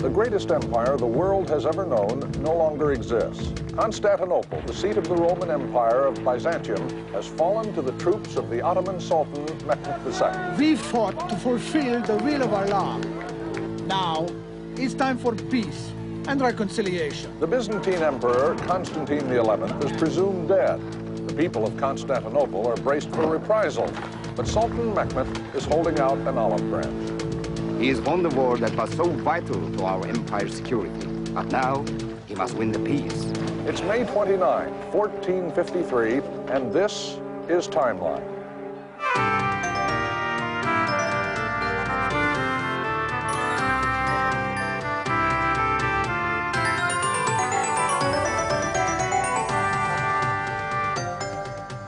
The greatest empire the world has ever known no longer exists. Constantinople, the seat of the Roman Empire of Byzantium, has fallen to the troops of the Ottoman Sultan Mehmet II. We fought to fulfill the will of Allah. Now, it's time for peace and reconciliation. The Byzantine Emperor, Constantine XI, is presumed dead. The people of Constantinople are braced for reprisal, but Sultan Mehmet is holding out an olive branch. He has won the war that was so vital to our empire's security. But now, he must win the peace. It's May 29, 1453, and this is Timeline.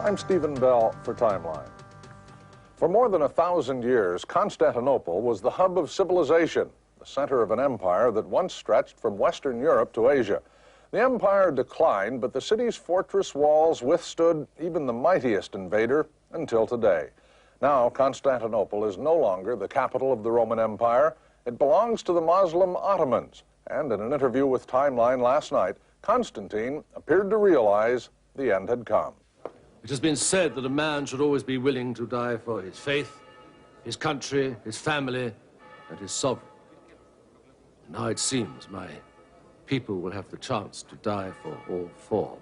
I'm Stephen Bell for Timeline. For more than 1,000 years, Constantinople was the hub of civilization, the center of an empire that once stretched from Western Europe to Asia. The empire declined, but the city's fortress walls withstood even the mightiest invader until today. Now, Constantinople is no longer the capital of the Roman Empire. It belongs to the Muslim Ottomans. And in an interview with Timeline last night, Constantine appeared to realize the end had come. It has been said that a man should always be willing to die for his faith, his country, his family, and his sovereign. And now it seems my people will have the chance to die for all four.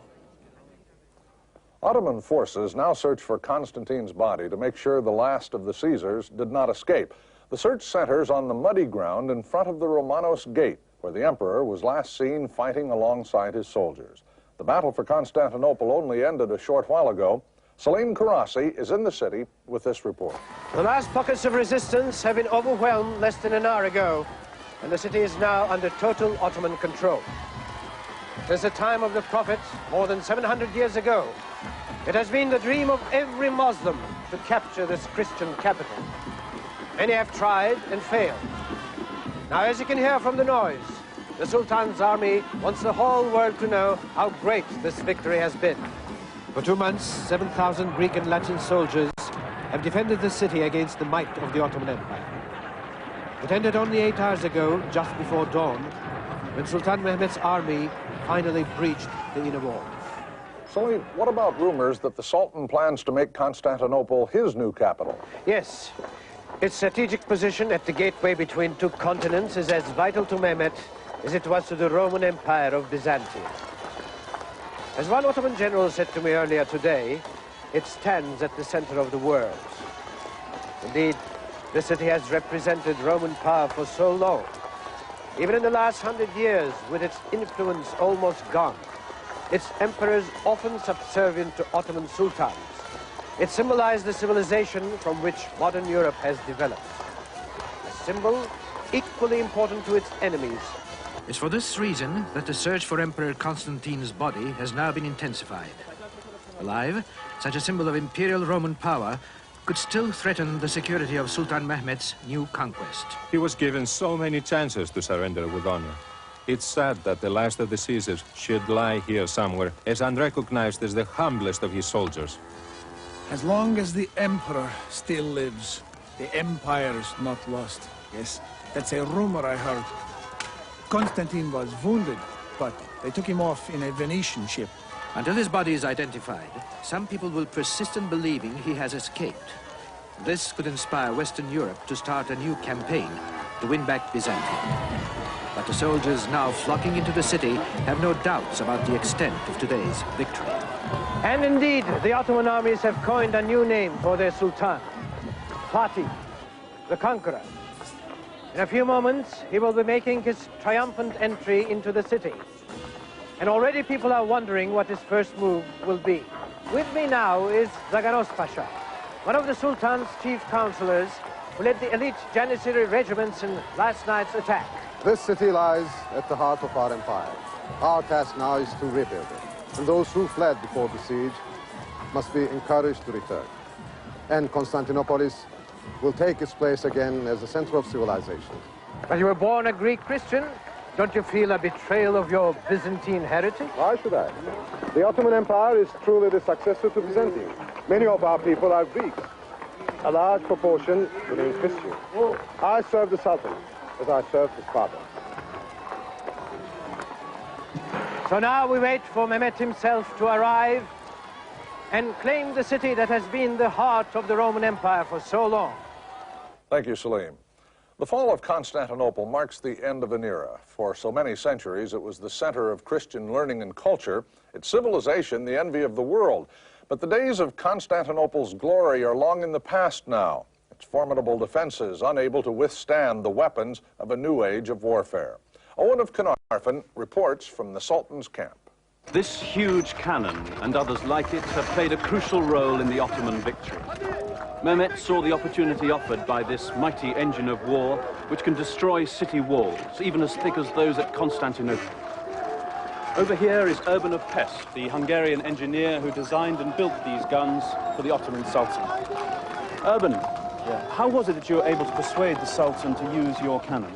Ottoman forces now search for Constantine's body to make sure the last of the Caesars did not escape. The search centers on the muddy ground in front of the Romanos Gate, where the emperor was last seen fighting alongside his soldiers. The battle for Constantinople only ended a short while ago. Selim Karasi is in the city with this report. The last pockets of resistance have been overwhelmed less than an hour ago, and the city is now under total Ottoman control. Since the time of the Prophet, more than 700 years ago, it has been the dream of every Muslim to capture this Christian capital. Many have tried and failed. Now, as you can hear from the noise, the Sultan's army wants the whole world to know how great this victory has been. For 2 months, 7,000 Greek and Latin soldiers have defended the city against the might of the Ottoman Empire. It ended only 8 hours ago, just before dawn, when Sultan Mehmet's army finally breached the inner walls. Selim, what about rumors that the Sultan plans to make Constantinople his new capital? Yes. Its strategic position at the gateway between two continents is as vital to Mehmet as it was to the Roman Empire of Byzantium. As one Ottoman general said to me earlier today, it stands at the center of the world. Indeed, the city has represented Roman power for so long. Even in the last 100 years, with its influence almost gone, its emperors often subservient to Ottoman sultans. It symbolized the civilization from which modern Europe has developed. A symbol equally important to its enemies. It's for this reason that the search for Emperor Constantine's body has now been intensified. Alive, such a symbol of imperial Roman power could still threaten the security of Sultan Mehmet's new conquest. He was given so many chances to surrender with honor. It's sad that the last of the Caesars should lie here somewhere, as unrecognized as the humblest of his soldiers. As long as the Emperor still lives, the Empire's not lost. Yes, that's a rumor I heard. Constantine was wounded, but they took him off in a Venetian ship. Until his body is identified, some people will persist in believing he has escaped. This could inspire Western Europe to start a new campaign to win back Byzantium. But the soldiers now flocking into the city have no doubts about the extent of today's victory. And indeed, the Ottoman armies have coined a new name for their Sultan, Fatih, the Conqueror. In a few moments, he will be making his triumphant entry into the city. And already people are wondering what his first move will be. With me now is Zaganos Pasha, one of the Sultan's chief counselors, who led the elite Janissary regiments in last night's attack. This city lies at the heart of our empire. Our task now is to rebuild it. And those who fled before the siege must be encouraged to return. And Constantinople will take its place again as the center of civilization. But you were born a Greek Christian. Don't you feel a betrayal of your Byzantine heritage? Why should I? The Ottoman Empire is truly the successor to Byzantium. Many of our people are Greeks. A large proportion remain Christian. I serve the Sultan as I served his father. So now we wait for Mehmet himself to arrive and claim the city that has been the heart of the Roman Empire for so long. Thank you, Selim. The fall of Constantinople marks the end of an era. For so many centuries, it was the center of Christian learning and culture, its civilization the envy of the world. But the days of Constantinople's glory are long in the past now, its formidable defenses unable to withstand the weapons of a new age of warfare. Owen of Canarfon reports from the Sultan's camp. This huge cannon and others like it have played a crucial role in the Ottoman victory. Mehmet saw the opportunity offered by this mighty engine of war, which can destroy city walls, even as thick as those at Constantinople. Over here is Urban of Pest, the Hungarian engineer who designed and built these guns for the Ottoman Sultan. Urban, how was it that you were able to persuade the Sultan to use your cannon?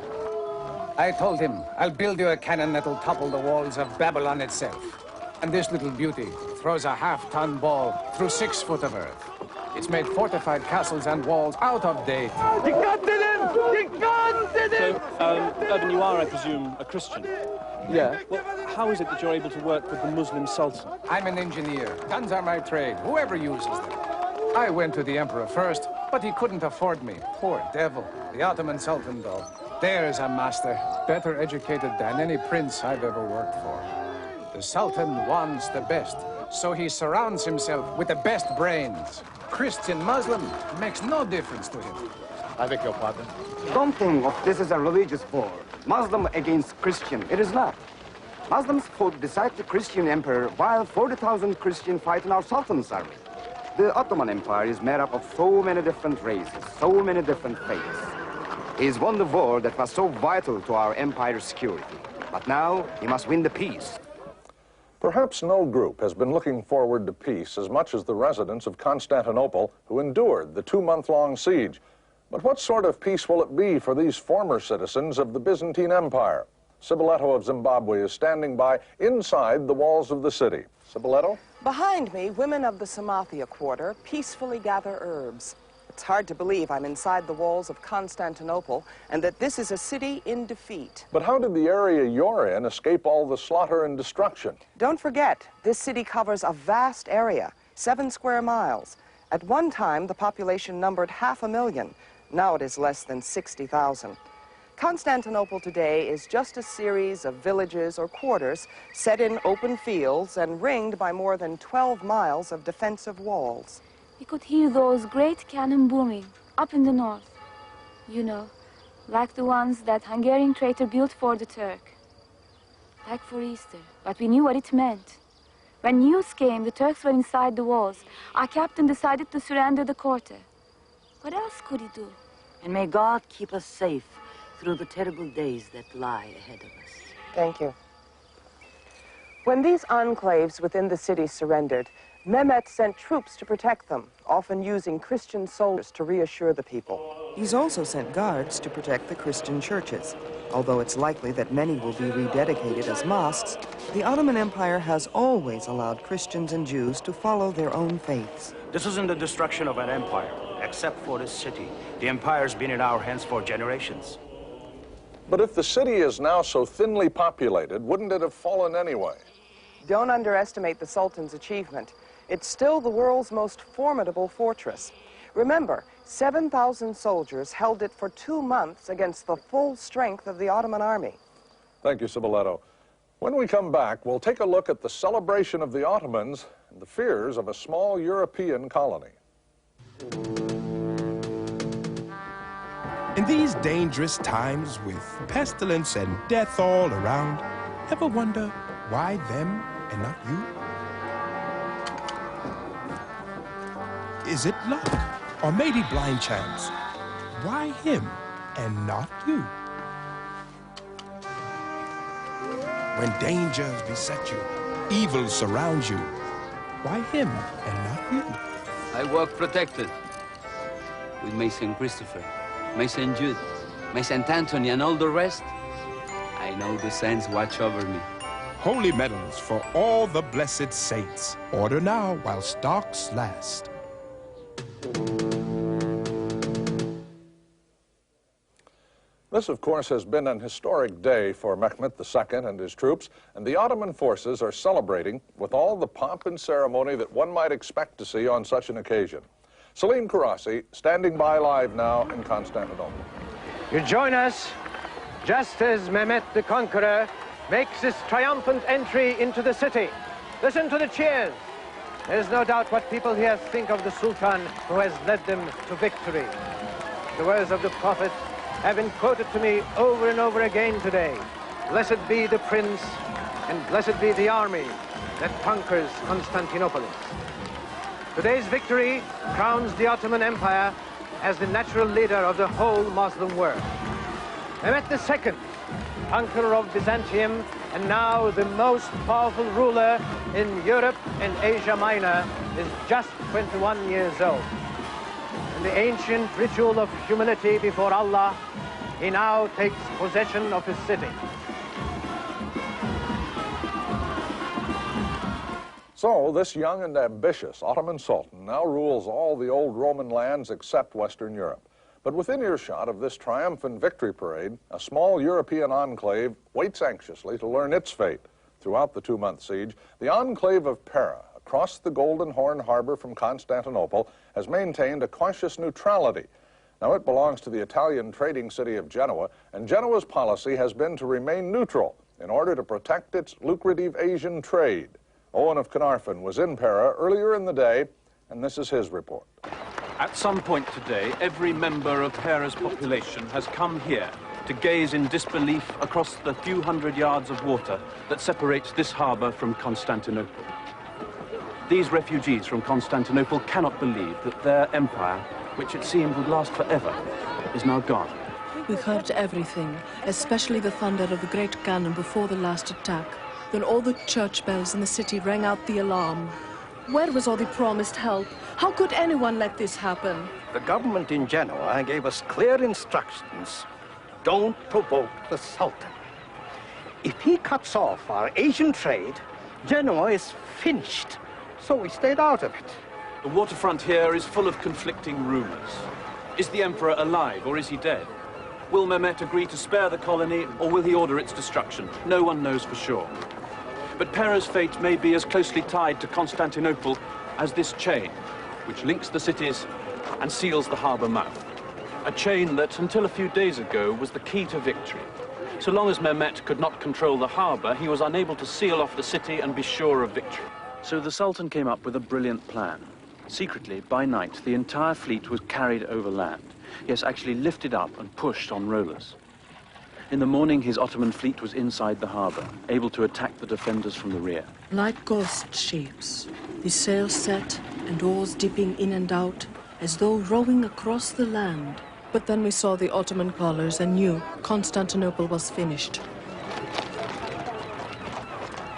I told him, I'll build you a cannon that'll topple the walls of Babylon itself. And this little beauty throws a half-ton ball through 6 foot of earth. It's made fortified castles and walls out of date. You got him! You got him! So, Urban, you are, I presume, a Christian? Yeah. Well, how is it that you're able to work with the Muslim Sultan? I'm an engineer. Guns are my trade, whoever uses them. I went to the emperor first, but he couldn't afford me. Poor devil. The Ottoman Sultan, though. There's a master, better educated than any prince I've ever worked for. The Sultan wants the best, so he surrounds himself with the best brains. Christian, Muslim, makes no difference to him. I beg your pardon. Don't think of this as a religious war. Muslim against Christian. It is not. Muslims fought beside the Christian emperor while 40,000 Christians fight in our Sultan's army. The Ottoman Empire is made up of so many different races, so many different faiths. He's won the war that was so vital to our empire's security. But now he must win the peace. Perhaps no group has been looking forward to peace as much as the residents of Constantinople who endured the 2-month-long siege. But what sort of peace will it be for these former citizens of the Byzantine Empire? Siboletto of Zimbabwe is standing by inside the walls of the city. Siboletto? Behind me, women of the Samathia quarter peacefully gather herbs. It's hard to believe I'm inside the walls of Constantinople and that this is a city in defeat. But how did the area you're in escape all the slaughter and destruction? Don't forget, this city covers a vast area, 7 square miles. At one time, the population numbered 500,000. Now it is less than 60,000. Constantinople today is just a series of villages or quarters set in open fields and ringed by more than 12 miles of defensive walls. We could hear those great cannon booming up in the north. You know, like the ones that Hungarian traitor built for the Turk. Like for Easter, but we knew what it meant. When news came the Turks were inside the walls, our captain decided to surrender the quarter. What else could he do? And may God keep us safe through the terrible days that lie ahead of us. Thank you. When these enclaves within the city surrendered, Mehmet sent troops to protect them, often using Christian soldiers to reassure the people. He's also sent guards to protect the Christian churches. Although it's likely that many will be rededicated as mosques, the Ottoman Empire has always allowed Christians and Jews to follow their own faiths. This isn't the destruction of an empire, except for this city. The empire's been in our hands for generations. But if the city is now so thinly populated, wouldn't it have fallen anyway? Don't underestimate the Sultan's achievement. It's still the world's most formidable fortress. Remember, 7,000 soldiers held it for 2 months against the full strength of the Ottoman army. Thank you, Siboletto. When we come back, we'll take a look at the celebration of the Ottomans and the fears of a small European colony. In these dangerous times with pestilence and death all around, ever wonder why them and not you? Is it luck or maybe blind chance? Why him and not you? When dangers beset you, evil surrounds you, why him and not you? I walk protected with my St. Christopher, my St. Jude, my St. Anthony, and all the rest. I know the saints watch over me. Holy medals for all the blessed saints. Order now while stocks last. This, of course, has been an historic day for Mehmet II and his troops, and the Ottoman forces are celebrating with all the pomp and ceremony that one might expect to see on such an occasion. Selim Karasi, standing by live now in Constantinople. You join us just as Mehmet the Conqueror makes his triumphant entry into the city. Listen to the cheers. There's no doubt what people here think of the Sultan who has led them to victory. The words of the Prophet have been quoted to me over and over again today. Blessed be the prince, and blessed be the army that conquers Constantinople. Today's victory crowns the Ottoman Empire as the natural leader of the whole Muslim world. Mehmet II, conqueror of Byzantium, and now the most powerful ruler in Europe and Asia Minor, is just 21 years old. In the ancient ritual of humility before Allah, he now takes possession of his city. So, this young and ambitious Ottoman Sultan now rules all the old Roman lands except Western Europe. But within earshot of this triumphant victory parade, a small European enclave waits anxiously to learn its fate. Throughout the two-month siege, the enclave of Pera, across the Golden Horn Harbor from Constantinople, has maintained a cautious neutrality. Now, it belongs to the Italian trading city of Genoa, and Genoa's policy has been to remain neutral in order to protect its lucrative Asian trade. Owen of Canarfon was in Pera earlier in the day, and this is his report. At some point today, every member of Pera's population has come here to gaze in disbelief across the few hundred yards of water that separates this harbor from Constantinople. These refugees from Constantinople cannot believe that their empire, which it seemed would last forever, is now gone. We heard everything, especially the thunder of the great cannon before the last attack. Then all the church bells in the city rang out the alarm. Where was all the promised help? How could anyone let this happen? The government in Genoa gave us clear instructions. Don't provoke the Sultan. If he cuts off our Asian trade, Genoa is finished. So we stayed out of it. The waterfront here is full of conflicting rumors. Is the emperor alive or is he dead? Will Mehmet agree to spare the colony or will he order its destruction? No one knows for sure. But Pera's fate may be as closely tied to Constantinople as this chain, which links the cities and seals the harbor mouth. A chain that, until a few days ago, was the key to victory. So long as Mehmet could not control the harbor, he was unable to seal off the city and be sure of victory. So the Sultan came up with a brilliant plan. Secretly, by night, the entire fleet was carried overland. Yes, actually lifted up and pushed on rollers. In the morning, his Ottoman fleet was inside the harbor, able to attack the defenders from the rear. Like ghost ships, the sails set and oars dipping in and out, as though rowing across the land. But then we saw the Ottoman colors and knew Constantinople was finished.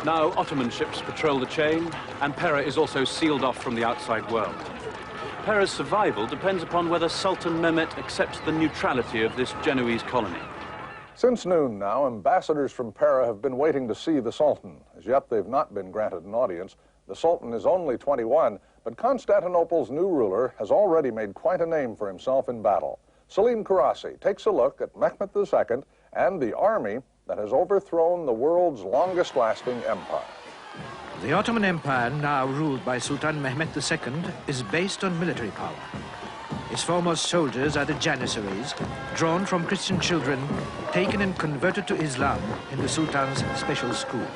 Now Ottoman ships patrol the chain, and Pera is also sealed off from the outside world. Pera's survival depends upon whether Sultan Mehmet accepts the neutrality of this Genoese colony. Since noon now, ambassadors from Pera have been waiting to see the Sultan. As yet, they've not been granted an audience. The Sultan is only 21, but Constantinople's new ruler has already made quite a name for himself in battle. Selim Karasi takes a look at Mehmet II and the army that has overthrown the world's longest-lasting empire. The Ottoman Empire, now ruled by Sultan Mehmet II, is based on military power. Its foremost soldiers are the Janissaries, drawn from Christian children, taken and converted to Islam in the Sultan's special schools.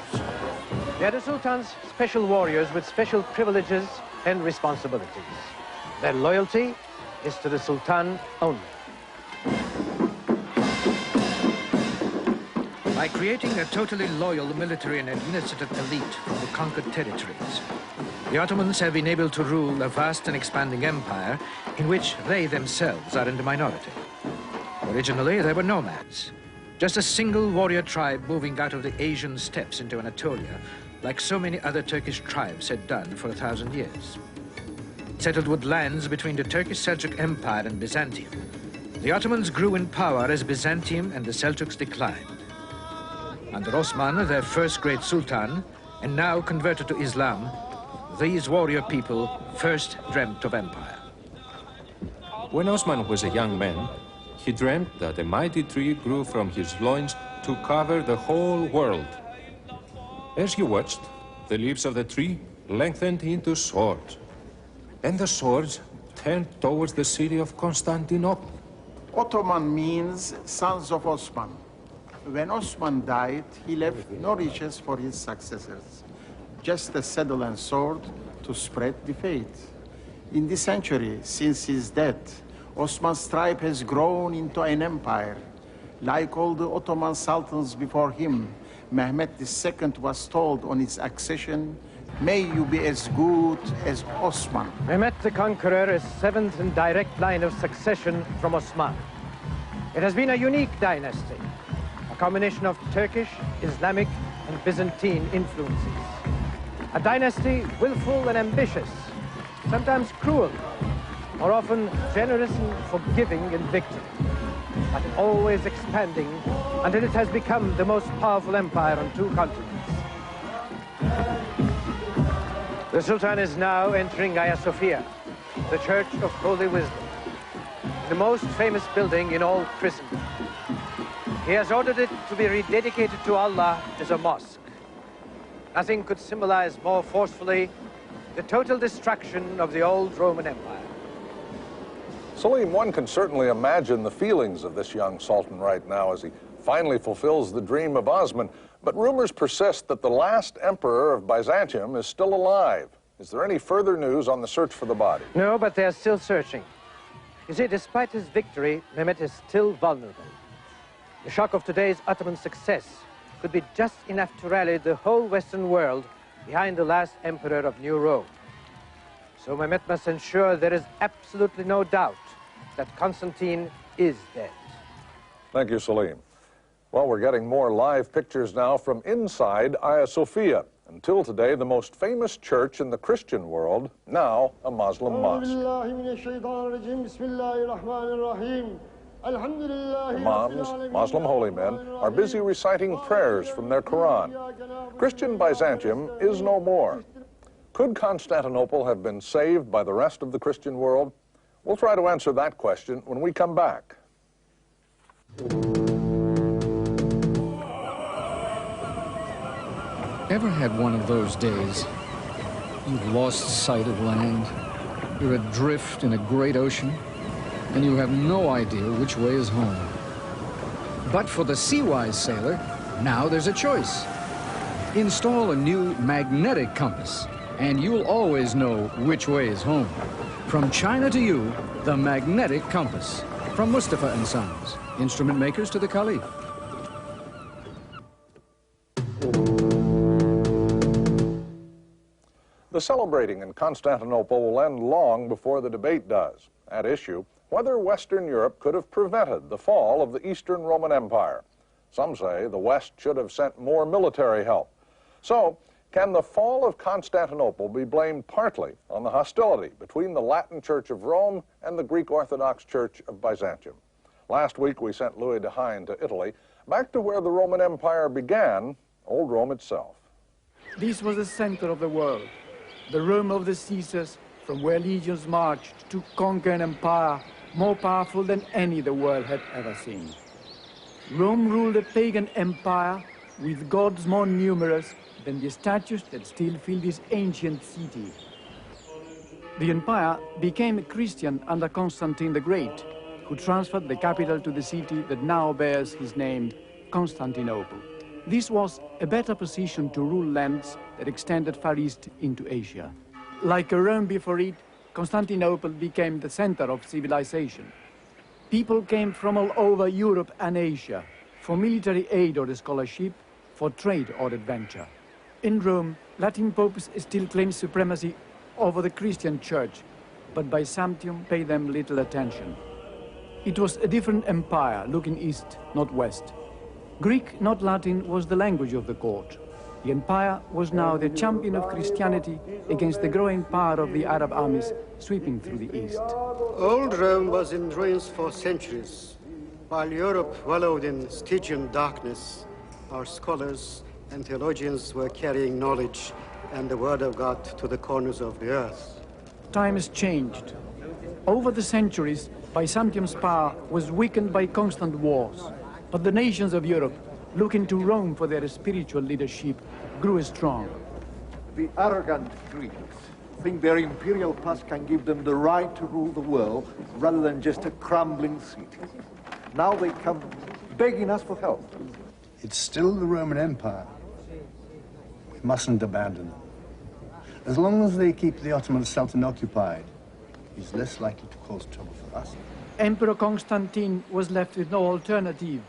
They are the Sultan's special warriors with special privileges and responsibilities. Their loyalty is to the Sultan only. By creating a totally loyal military and administrative elite from the conquered territories, the Ottomans have been able to rule a vast and expanding empire in which they themselves are in the minority. Originally, they were nomads, just a single warrior tribe moving out of the Asian steppes into Anatolia, like so many other Turkish tribes had done for 1,000 years. Settled with lands between the Turkish Seljuk Empire and Byzantium, the Ottomans grew in power as Byzantium and the Seljuks declined. Under Osman, their first great sultan, and now converted to Islam, these warrior people first dreamt of empire. When Osman was a young man, he dreamt that a mighty tree grew from his loins to cover the whole world. As he watched, the leaves of the tree lengthened into swords, and the swords turned towards the city of Constantinople. Ottoman means sons of Osman. When Osman died, he left no riches for his successors, just a saddle and sword to spread the faith. In the century since his death, Osman's tribe has grown into an empire. Like all the Ottoman sultans before him, Mehmet II was told on his accession, "May you be as good as Osman." Mehmet the Conqueror is seventh in direct line of succession from Osman. It has been a unique dynasty, a combination of Turkish, Islamic, and Byzantine influences. A dynasty willful and ambitious, sometimes cruel, more often generous and forgiving in victory, but always expanding until it has become the most powerful empire on two continents. The Sultan is now entering Hagia Sophia, the Church of Holy Wisdom, the most famous building in all Christendom. He has ordered it to be rededicated to Allah as a mosque. Nothing could symbolize more forcefully the total destruction of the old Roman Empire. Selim, one can certainly imagine the feelings of this young sultan right now as he finally fulfills the dream of Osman, but rumors persist that the last emperor of Byzantium is still alive. Is there any further news on the search for the body? No, but they are still searching. You see, despite his victory, Mehmet is still vulnerable. The shock of today's Ottoman success could be just enough to rally the whole Western world behind the last emperor of New Rome. So Mehmet must ensure there is absolutely no doubt that Constantine is dead. Thank you, Selim. Well, we're getting more live pictures now from inside Hagia Sophia. Until today, the most famous church in the Christian world, now a Muslim mosque. Imams, Muslim holy men, are busy reciting prayers from their Quran. Christian Byzantium is no more. Could Constantinople have been saved by the rest of the Christian world? We'll try to answer that question when we come back. Ever had one of those days? You've lost sight of land. You're adrift in a great ocean, and you have no idea which way is home. But for the sea-wise sailor, now there's a choice. Install a new magnetic compass, and you'll always know which way is home. From China to you, the magnetic compass. From Mustafa & Sons, instrument makers to the Caliph. The celebrating in Constantinople will end long before the debate does. At issue, whether Western Europe could have prevented the fall of the Eastern Roman Empire. Some say the West should have sent more military help. So, can the fall of Constantinople be blamed partly on the hostility between the Latin Church of Rome and the Greek Orthodox Church of Byzantium? Last week we sent Louis de Jaen to Italy, back to where the Roman Empire began, old Rome itself. This was the center of the world, the Rome of the Caesars, from where legions marched to conquer an empire more powerful than any the world had ever seen. Rome ruled a pagan empire with gods more numerous than the statues that still fill this ancient city. The empire became Christian under Constantine the Great, who transferred the capital to the city that now bears his name, Constantinople. This was a better position to rule lands that extended far east into Asia. Like Rome before it, Constantinople became the center of civilization. People came from all over Europe and Asia for military aid or scholarship, for trade or adventure. In Rome, Latin popes still claimed supremacy over the Christian church, but Byzantium paid them little attention. It was a different empire, looking east, not west. Greek, not Latin, was the language of the court. The empire was now the champion of Christianity against the growing power of the Arab armies sweeping through the east. Old Rome was in ruins for centuries. While Europe wallowed in Stygian darkness, our scholars and theologians were carrying knowledge and the word of God to the corners of the earth. Times changed. Over the centuries, Byzantium's power was weakened by constant wars, but the nations of Europe, looking to Rome for their spiritual leadership, grew strong. The arrogant Greeks think their imperial past can give them the right to rule the world rather than just a crumbling city. Now they come begging us for help. It's still the Roman Empire. We mustn't abandon them. As long as they keep the Ottoman Sultan occupied, he's less likely to cause trouble for us. Emperor Constantine was left with no alternative.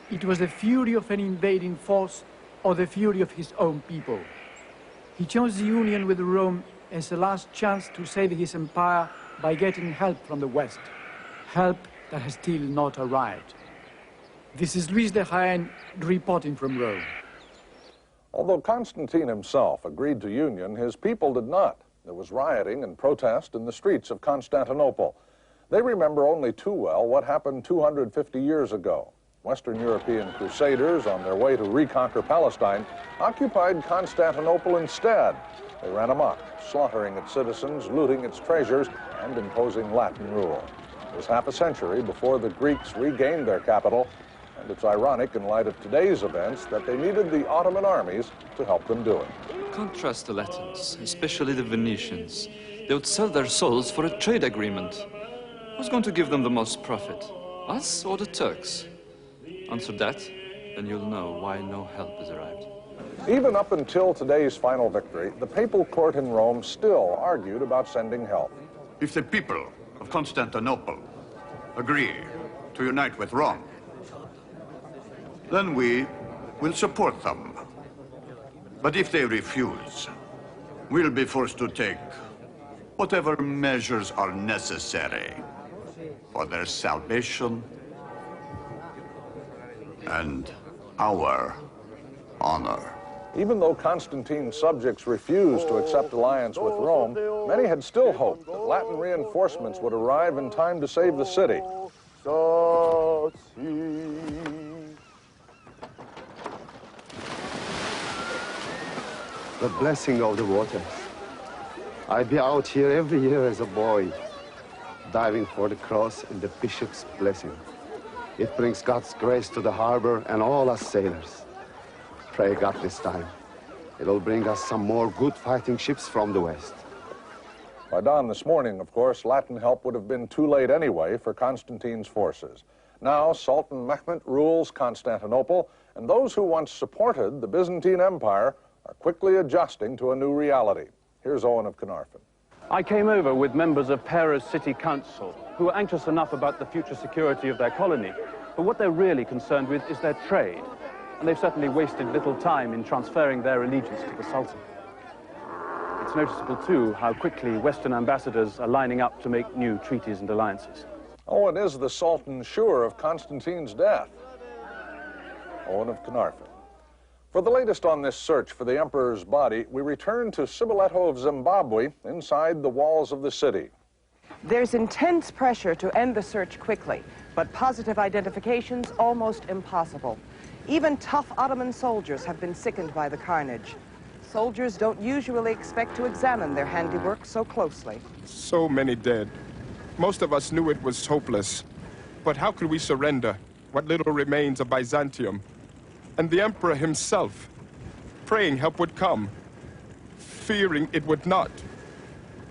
It was the fury of an invading force or the fury of his own people. He chose the union with Rome as the last chance to save his empire by getting help from the West. Help that has still not arrived. This is Luis de Jaen reporting from Rome. Although Constantine himself agreed to union, his people did not. There was rioting and protest in the streets of Constantinople. They remember only too well what happened 250 years ago. Western European crusaders, on their way to reconquer Palestine, occupied Constantinople instead. They ran amok, slaughtering its citizens, looting its treasures, and imposing Latin rule. It was half a century before the Greeks regained their capital, and it's ironic in light of today's events that they needed the Ottoman armies to help them do it. Contrast the Latins, especially the Venetians. They would sell their souls for a trade agreement. Who's going to give them the most profit? Us or the Turks? Answer that, then you'll know why no help has arrived. Even up until today's final victory, the papal court in Rome still argued about sending help. If the people of Constantinople agree to unite with Rome, then we will support them. But if they refuse, we'll be forced to take whatever measures are necessary for their salvation and our honor. Even though Constantine's subjects refused to accept alliance with Rome, many had still hoped that Latin reinforcements would arrive in time to save the city. The blessing of the waters. I'd be out here every year as a boy, diving for the cross and the bishop's blessing. It brings God's grace to the harbor and all us sailors. Pray God this time. It'll bring us some more good fighting ships from the west. By dawn this morning, of course, Latin help would have been too late anyway for Constantine's forces. Now, Sultan Mehmet rules Constantinople, and those who once supported the Byzantine Empire are quickly adjusting to a new reality. Here's Owen of Canarfon. I came over with members of Pera's city council who are anxious enough about the future security of their colony, but what they're really concerned with is their trade. And they've certainly wasted little time in transferring their allegiance to the Sultan. It's noticeable, too, how quickly Western ambassadors are lining up to make new treaties and alliances. Owen is the Sultan sure of Constantine's death. Owen of Canarfon. For the latest on this search for the emperor's body, we return to Siboletto of Zimbabwe inside the walls of the city. There's intense pressure to end the search quickly, but positive identification's almost impossible. Even tough Ottoman soldiers have been sickened by the carnage. Soldiers don't usually expect to examine their handiwork so closely. So many dead. Most of us knew it was hopeless. But how could we surrender what little remains of Byzantium? And the emperor himself, praying help would come, fearing it would not.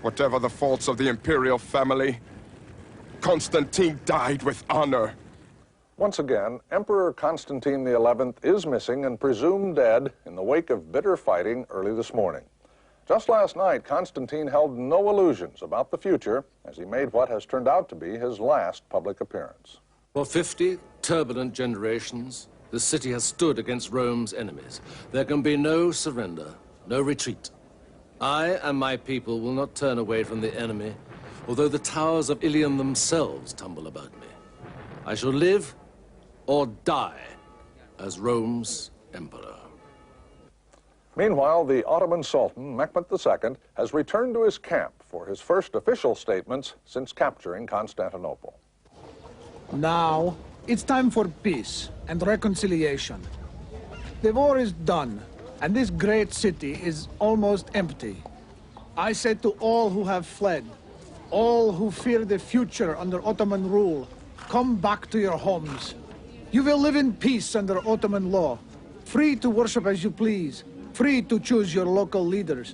Whatever the faults of the imperial family, Constantine died with honor. Once again, Emperor Constantine XI is missing and presumed dead in the wake of bitter fighting early this morning. Just last night, Constantine held no illusions about the future as he made what has turned out to be his last public appearance. For 50 turbulent generations, the city has stood against Rome's enemies. There can be no surrender, no retreat. I and my people will not turn away from the enemy, although the towers of Ilion themselves tumble about me. I shall live or die as Rome's emperor. Meanwhile, the Ottoman Sultan, Mehmet II, has returned to his camp for his first official statements since capturing Constantinople. Now, it's time for peace and reconciliation. The war is done, and this great city is almost empty. I said to all who have fled, All who fear the future under Ottoman rule, come back to your homes. You will live in peace under Ottoman law, free to worship as you please, free to choose your local leaders.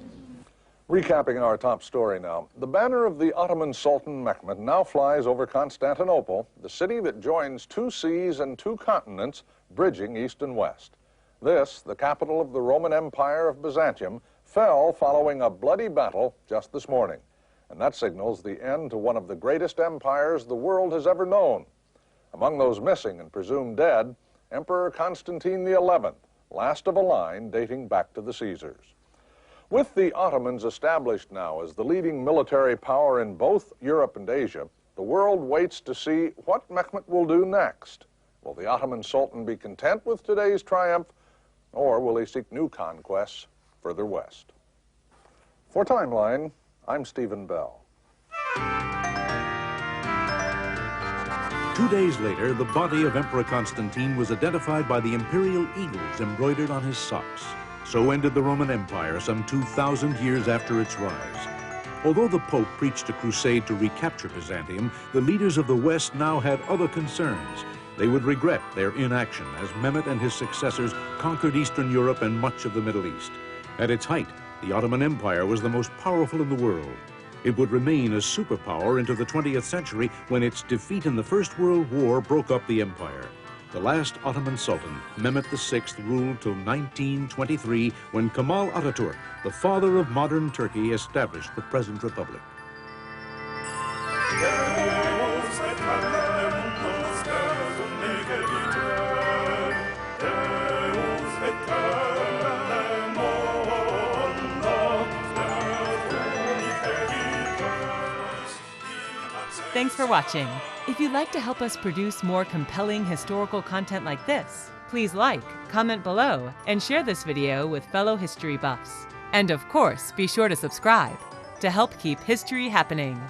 Recapping our top story now, the banner of the Ottoman Sultan Mehmet now flies over Constantinople, the city that joins 2 seas and 2 continents, bridging east and west. This, the capital of the Roman Empire of Byzantium, fell following a bloody battle just this morning. And that signals the end to one of the greatest empires the world has ever known. Among those missing and presumed dead, Emperor Constantine XI, last of a line dating back to the Caesars. With the Ottomans established now as the leading military power in both Europe and Asia, the world waits to see what Mehmet will do next. Will the Ottoman Sultan be content with today's triumph, or will he seek new conquests further west? For Timeline, I'm Stephen Bell. 2 days later, the body of Emperor Constantine was identified by the imperial eagles embroidered on his socks. So ended the Roman Empire some 2,000 years after its rise. Although the Pope preached a crusade to recapture Byzantium, the leaders of the West now had other concerns. They would regret their inaction as Mehmet and his successors conquered Eastern Europe and much of the Middle East. At its height, the Ottoman Empire was the most powerful in the world. It would remain a superpower into the 20th century when its defeat in the First World War broke up the empire. The last Ottoman Sultan, Mehmet VI, ruled till 1923 when Kemal Atatürk, the father of modern Turkey, established the present republic. Thanks for watching. If you'd like to help us produce more compelling historical content like this, please like, comment below, and share this video with fellow history buffs. And of course, be sure to subscribe to help keep history happening.